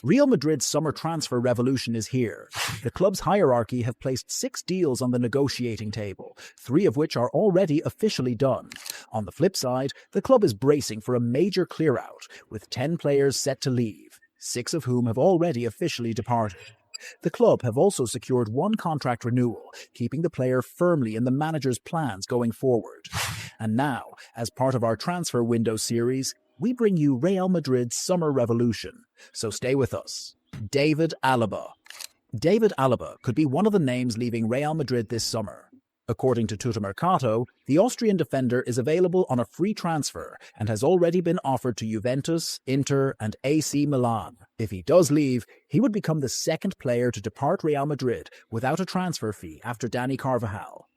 Real Madrid's summer transfer revolution is here. The club's hierarchy have placed 6 deals on the negotiating table, 3 of which are already officially done. On the flip side, the club is bracing for a major clear-out, with 10 players set to leave, 6 of whom have already officially departed. The club have also secured 1 contract renewal, keeping the player firmly in the manager's plans going forward. And now, as part of our transfer window series, we bring you Real Madrid's summer revolution. So stay with us. David Alaba. David Alaba could be one of the names leaving Real Madrid this summer. According to Tuttomercato, the Austrian defender is available on a free transfer and has already been offered to Juventus, Inter, and AC Milan. If he does leave, he would become the 2nd player to depart Real Madrid without a transfer fee after Dani Carvajal.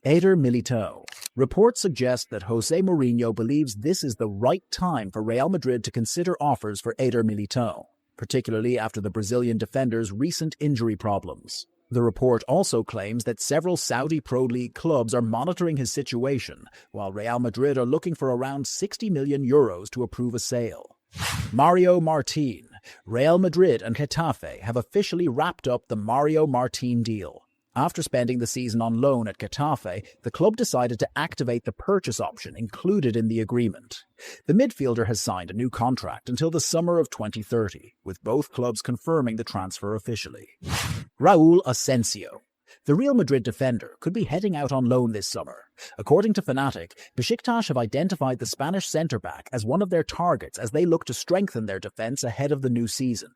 Eder Militão. Reports suggest that Jose Mourinho believes this is the right time for Real Madrid to consider offers for Eder Militão, particularly after the Brazilian defender's recent injury problems. The report also claims that several Saudi Pro League clubs are monitoring his situation, while Real Madrid are looking for around €60 million to approve a sale. Mario Martin. Real Madrid and Getafe have officially wrapped up the Mario Martin deal. After spending the season on loan at Getafe, the club decided to activate the purchase option included in the agreement. The midfielder has signed a new contract until the summer of 2030, with both clubs confirming the transfer officially. Raúl Asensio. The Real Madrid defender could be heading out on loan this summer. According to Fanatic, Besiktas have identified the Spanish centre-back as one of their targets as they look to strengthen their defence ahead of the new season.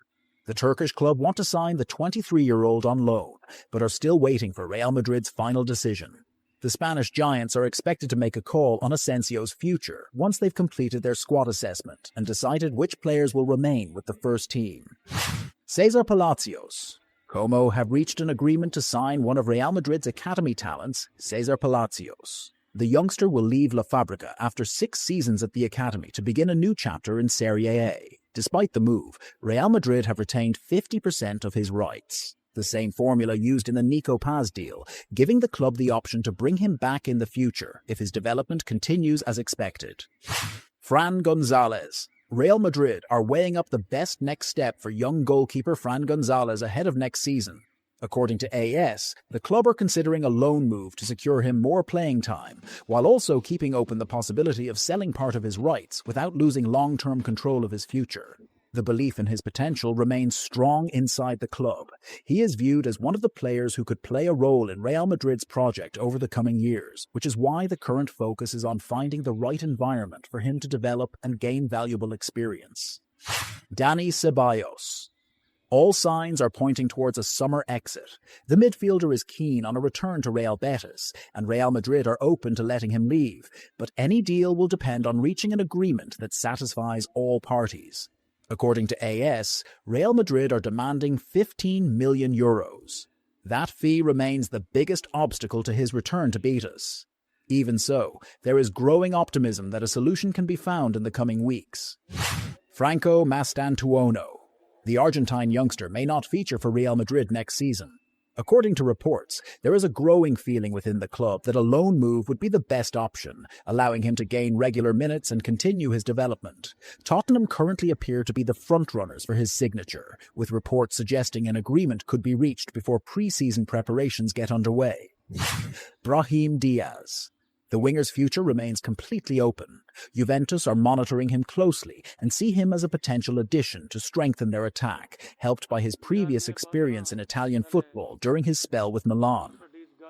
The Turkish club want to sign the 23-year-old on loan, but are still waiting for Real Madrid's final decision. The Spanish giants are expected to make a call on Asensio's future once they've completed their squad assessment and decided which players will remain with the first team. César Palacios. Como have reached an agreement to sign one of Real Madrid's academy talents, César Palacios. The youngster will leave La Fábrica after 6 seasons at the academy to begin a new chapter in Serie A. Despite the move, Real Madrid have retained 50% of his rights. The same formula used in the Nico Paz deal, giving the club the option to bring him back in the future if his development continues as expected. Fran González. Real Madrid are weighing up the best next step for young goalkeeper Fran González ahead of next season. According to AS, the club are considering a loan move to secure him more playing time, while also keeping open the possibility of selling part of his rights without losing long-term control of his future. The belief in his potential remains strong inside the club. He is viewed as one of the players who could play a role in Real Madrid's project over the coming years, which is why the current focus is on finding the right environment for him to develop and gain valuable experience. Dani Ceballos. All signs are pointing towards a summer exit. The midfielder is keen on a return to Real Betis, and Real Madrid are open to letting him leave, but any deal will depend on reaching an agreement that satisfies all parties. According to AS, Real Madrid are demanding €15 million. That fee remains the biggest obstacle to his return to Betis. Even so, there is growing optimism that a solution can be found in the coming weeks. Franco Mastantuono. The Argentine youngster may not feature for Real Madrid next season. According to reports, there is a growing feeling within the club that a loan move would be the best option, allowing him to gain regular minutes and continue his development. Tottenham currently appear to be the frontrunners for his signature, with reports suggesting an agreement could be reached before pre-season preparations get underway. Brahim Diaz. The winger's future remains completely open. Juventus are monitoring him closely and see him as a potential addition to strengthen their attack, helped by his previous experience in Italian football during his spell with Milan.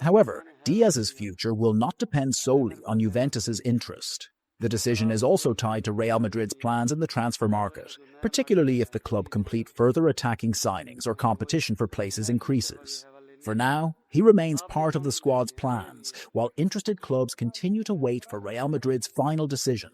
However, Diaz's future will not depend solely on Juventus's interest. The decision is also tied to Real Madrid's plans in the transfer market, particularly if the club complete further attacking signings or competition for places increases. For now, he remains part of the squad's plans, while interested clubs continue to wait for Real Madrid's final decision.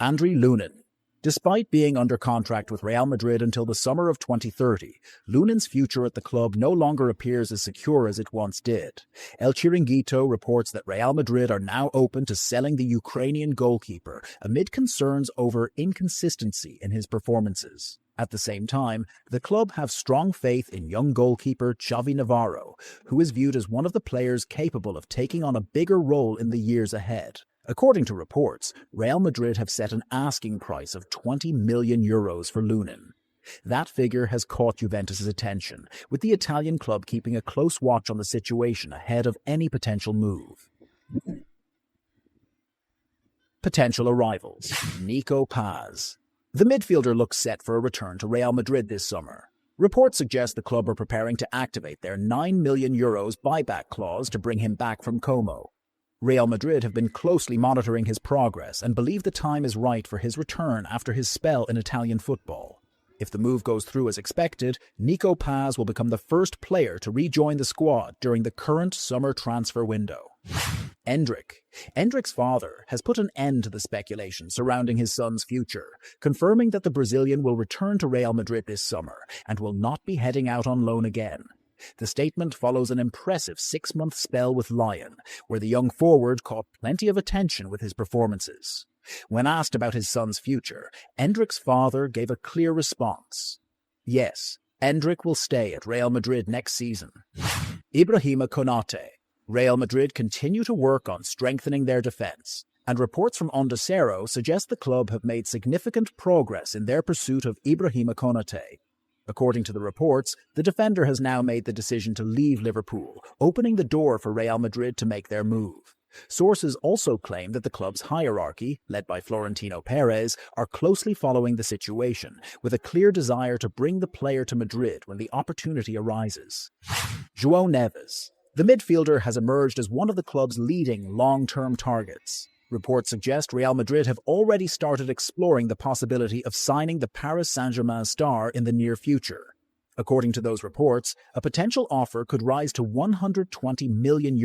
Andriy Lunin. Despite being under contract with Real Madrid until the summer of 2030, Lunin's future at the club no longer appears as secure as it once did. El Chiringuito reports that Real Madrid are now open to selling the Ukrainian goalkeeper amid concerns over inconsistency in his performances. At the same time, the club have strong faith in young goalkeeper Xavi Navarro, who is viewed as one of the players capable of taking on a bigger role in the years ahead. According to reports, Real Madrid have set an asking price of €20 million for Lunin. That figure has caught Juventus's attention, with the Italian club keeping a close watch on the situation ahead of any potential move. Potential arrivals. Nico Paz. The midfielder looks set for a return to Real Madrid this summer. Reports suggest the club are preparing to activate their €9 million buyback clause to bring him back from Como. Real Madrid have been closely monitoring his progress and believe the time is right for his return after his spell in Italian football. If the move goes through as expected, Nico Paz will become the first player to rejoin the squad during the current summer transfer window. Endrick's father has put an end to the speculation surrounding his son's future, confirming that the Brazilian will return to Real Madrid this summer and will not be heading out on loan again. The statement follows an impressive 6-month spell with Lyon, where the young forward caught plenty of attention with his performances. When asked about his son's future, Endrick's father gave a clear response. Yes, Endrick will stay at Real Madrid next season. Ibrahima Konate. Real Madrid continue to work on strengthening their defence, and reports from Onda Cero suggest the club have made significant progress in their pursuit of Ibrahima Konate. According to the reports, the defender has now made the decision to leave Liverpool, opening the door for Real Madrid to make their move. Sources also claim that the club's hierarchy, led by Florentino Perez, are closely following the situation, with a clear desire to bring the player to Madrid when the opportunity arises. João Neves. The midfielder has emerged as one of the club's leading long-term targets. Reports suggest Real Madrid have already started exploring the possibility of signing the Paris Saint-Germain star in the near future. According to those reports, a potential offer could rise to €120 million,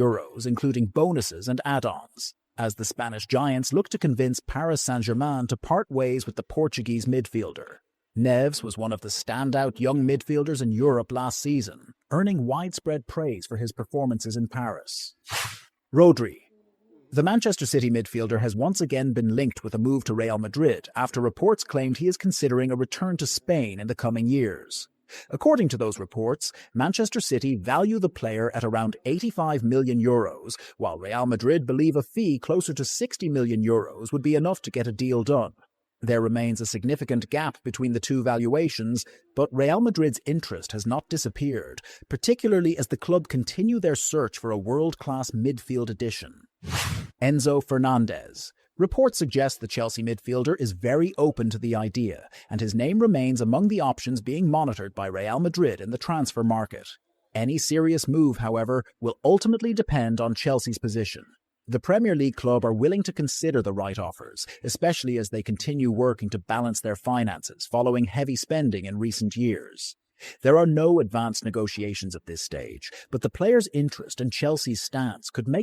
including bonuses and add-ons, as the Spanish giants look to convince Paris Saint-Germain to part ways with the Portuguese midfielder. Neves was one of the standout young midfielders in Europe last season, earning widespread praise for his performances in Paris. Rodri. The Manchester City midfielder has once again been linked with a move to Real Madrid after reports claimed he is considering a return to Spain in the coming years. According to those reports, Manchester City value the player at around €85 million, while Real Madrid believe a fee closer to €60 million would be enough to get a deal done. There remains a significant gap between the two valuations, but Real Madrid's interest has not disappeared, particularly as the club continue their search for a world-class midfield addition. Enzo Fernandez. Reports suggest the Chelsea midfielder is very open to the idea, and his name remains among the options being monitored by Real Madrid in the transfer market. Any serious move, however, will ultimately depend on Chelsea's position. The Premier League club are willing to consider the right offers, especially as they continue working to balance their finances following heavy spending in recent years. There are no advanced negotiations at this stage, but the player's interest and Chelsea's stance could make